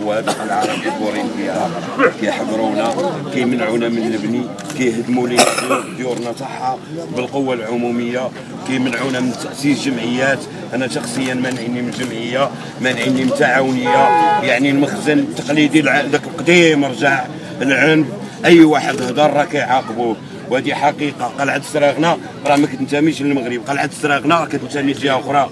وهذا العرب كبورين فيها كيحضرونا كيمنعونا من البني كيهدموا لنا ديورنا تاعها بالقوه العموميه كيمنعونا من تاسيس جمعيات. انا شخصيا مانعني من جمعيه مانعني من تعاونيه. يعني المخزن التقليدي ذاك القديم رجع العنف اي واحد هضر راه كيعاقبوه وهذه حقيقه. قلعه سراغنا راه ما كتنتميش للمغرب. قلعه سراغنا كتنتمي لجهه اخرى.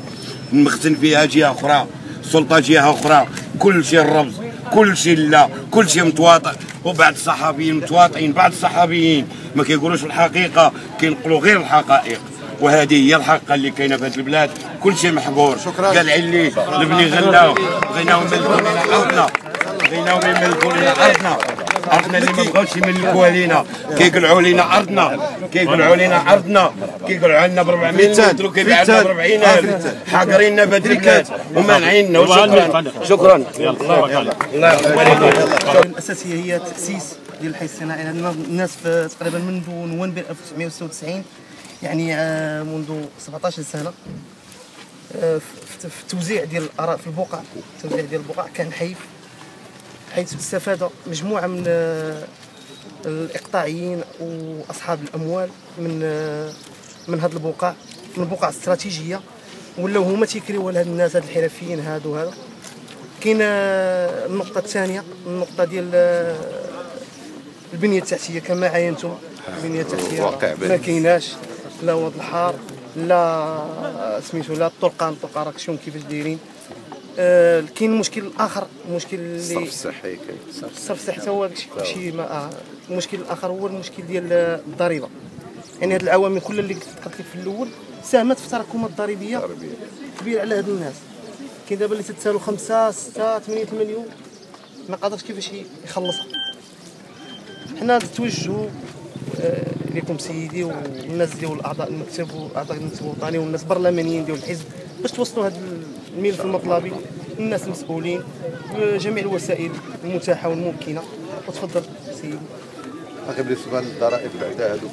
المخزن فيها جهه اخرى. السلطه جهه اخرى. كل شيء الرمز كل شيء لا كل شيء متواطئ. وبعض الصحفيين متواطئين بعض الصحفيين ما كيقولوش الحقيقه كينقلوا غير الحقائق. وهذه هي الحقيقه اللي كاينه في هذه البلاد. كل شيء محقور. قال علي البني غناو بغيناو يملكوا لنا ارضنا بغيناو يملكوا لنا ارضنا اللي ما بغاوش يملكوها لينا. كيقلعوا لنا ارضنا كيقلعوا لنا ارضنا كيقلعوا لنا ب 400 متر وكيبيعوا لنا ب 40,000 حاقريننا بدريكات ومانعيننا. شكرا الله يحفظك. الاساسيه هي تاسيس ديال الحي الصناعي. الناس تقريبا منذ نوفمبر 1996 يعني منذ 17 سنه في التوزيع ديال الاراء في البقع. التوزيع ديال البقع كان حيث استفاد مجموعه من الاقطاعيين واصحاب الاموال من هذه البقع من البقع الاستراتيجيه ولاو هما تيكريو لهاد الناس هاد الحرفيين هادو. هذا كاين النقطه الثانيه النقطه ديال البنيه التحتيه كما عاينتم. البنيه التحتيه ما كايناش لا واد الحار لا سميتو لا الطرقان راك شوف كيفاش دايرين. كاين مشكل اخر مشكل اللي الصرف الصحي حتى هو شي المشكل الاخر هو المشكل ديال الضريبه. يعني هاد العوامل كلها اللي قلت لك في الاول ساهمت في التراكمات الضريبيه كبيره على هاد الناس. كاين دابا اللي تتسالوا 5 6 8 المليون ما قادرش كيفاش يخلصها. حنا نتوجهوا لكم سيدي والناس ديال اعضاء المكتب واعضاء المكتب الوطني والناس البرلمانيين ديال الحزب باش توصلوا هذا الملف المطلبي للناس المسؤولين بجميع الوسائل المتاحه والممكنه. وتفضل سيدي. اخي بالنسبه للضرائب بعدا هذوك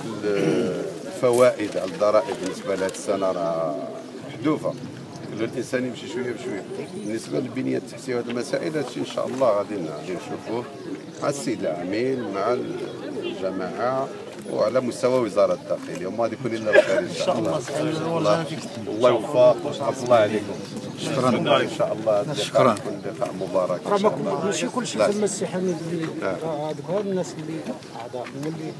الفوائد على الضرائب بالنسبه لهذه السنه راه محذوفه. كل الانسان يمشي شويه بشويه. بالنسبه للبنيه التحتيه وهذه المسائل هادشي ان شاء الله غادي نشوفوه مع السيد العميل مع الجماعه وعلى مستوى وزاره الداخليه وما غادي يكون الا الخير ان شاء الله. الله يوفق ويحفظ الله عليكم. شكرا ان شاء الله. شكرا. يكون لقاء مبارك ان شاء الله. ماشي كلشي في المسيح اللي هذوك الناس اللي اعضاء اللي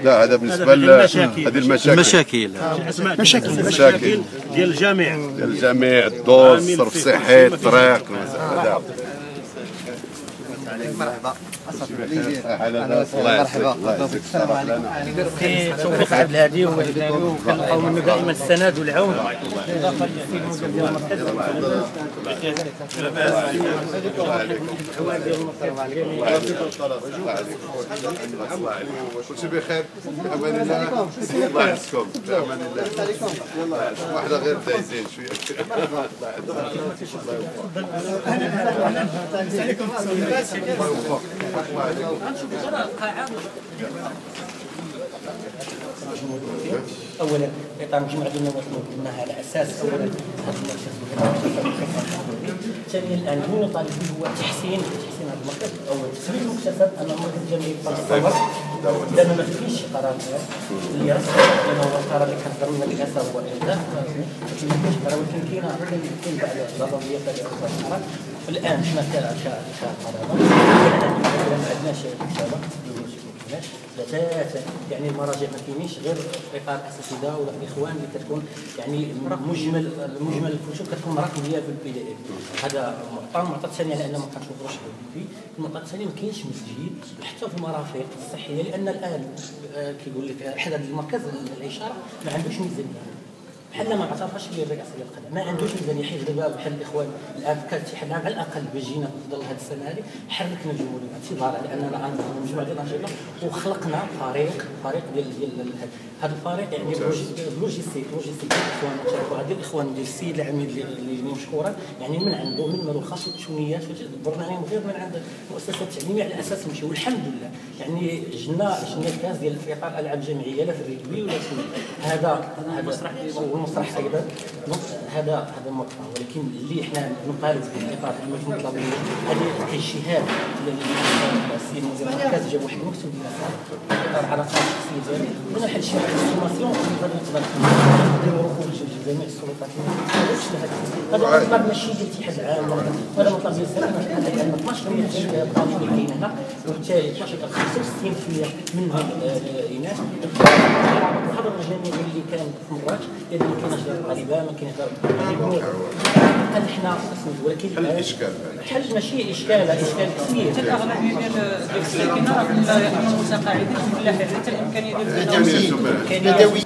لا هذا بالنسبه لهذه المشاكل ديال الجميع الدور الصرف الصحي الطريق هذا. مرحبا. مرحبا. في توفيق عبد الهادي وكنلقاو منه دائما السند والعون. كلشي بخير في امان الله. الله يحفظكم في امان الله. واحده غير دايزين شويه. اولا اطار مجموعه ديال النواب قلناها على اساس اولا ثانيا الان هو نطالب به هو تحسين هذا المركز اولا تسويق المكتسب ان المركز الجامعي يتطور لانه ما فيش قرار اللي رسمي لانه هو القرار اللي كنهضروا لنا الاساس هو الانزال ما فيش قرار ولكن كاين بعض النظريات القرار. الان حنا كقرار ما عندناش كتابه بتاتا يعني المراجع ما كاينينش غير اطار اساسي دا ولا الاخوان اللي كتكون يعني مجمل الكتب كتكون رقميه في البي دي اف. هذا النقطه الثانيه لان ما كنشوفوش في النقطه الثانيه ما كاينش مسجد حتى في المرافق الصحيه لان الان كيقول لك حدا المركز الاشاره ما عندوش ميزانيه بحال ما اعترفش بالرئاسه ديال القضاء، ما عندوش ميزانيه. حيت دابا بحال الاخوان الان كاتحنا على الاقل باش جينا نفضل هذه السنه هذه حركنا الجمهوريه باعتبار لاننا غنظموا مجموعه ديال الانشطه وخلقنا فريق ديال هذا الفريق يعني لوجيستيك الاخوان هذه الاخوان ديال السيد العميد اللي مشكورا يعني من عنده من مالو خاص شويات دبرنا عليهم غير من عند المؤسسات التعليميه على اساس نمشيو والحمد لله. يعني جنا الكاس ديال في اطار العاب جمعيه لا في الريدوي ولا في هذا والمسرح ايضا هذا مرتفع، ولكن اللي احنا نطالب به اطار المجموعه الطلابيه هذه كاجتهاد السيد مدير المركز جاب واحد المكتب ديال اطار علاقات شخصيه ديالي من واحد الشيء الفورماسيون غادي نقدر نديروا ركود جميع السلطات. هذا مطلب ماشي ديال الاتحاد العام، هذا مطلب ديال السنه لان 12% طالب كاين هنا وبالتالي 12 65% منهم اناث. الحضر الجامعي اللي كان في مراكش اللي كايناش ديال الطالبان ما كاينش قال احنا ولكن حل الاشكال حل ماشي اشكال كثير. الاغلبيه ديال الساكنه المتقاعدين في الفلاحين حتى الامكانيه ديال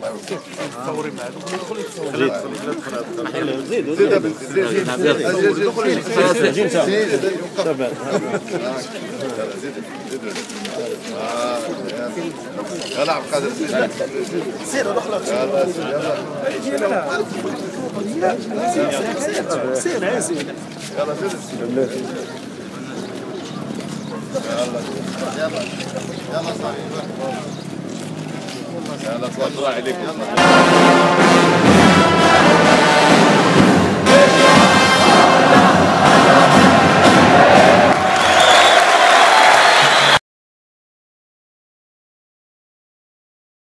تصوري معاك يلا عبد القادر سير دخل سير عايزين يلا صاحبي يلا الله عليك يلا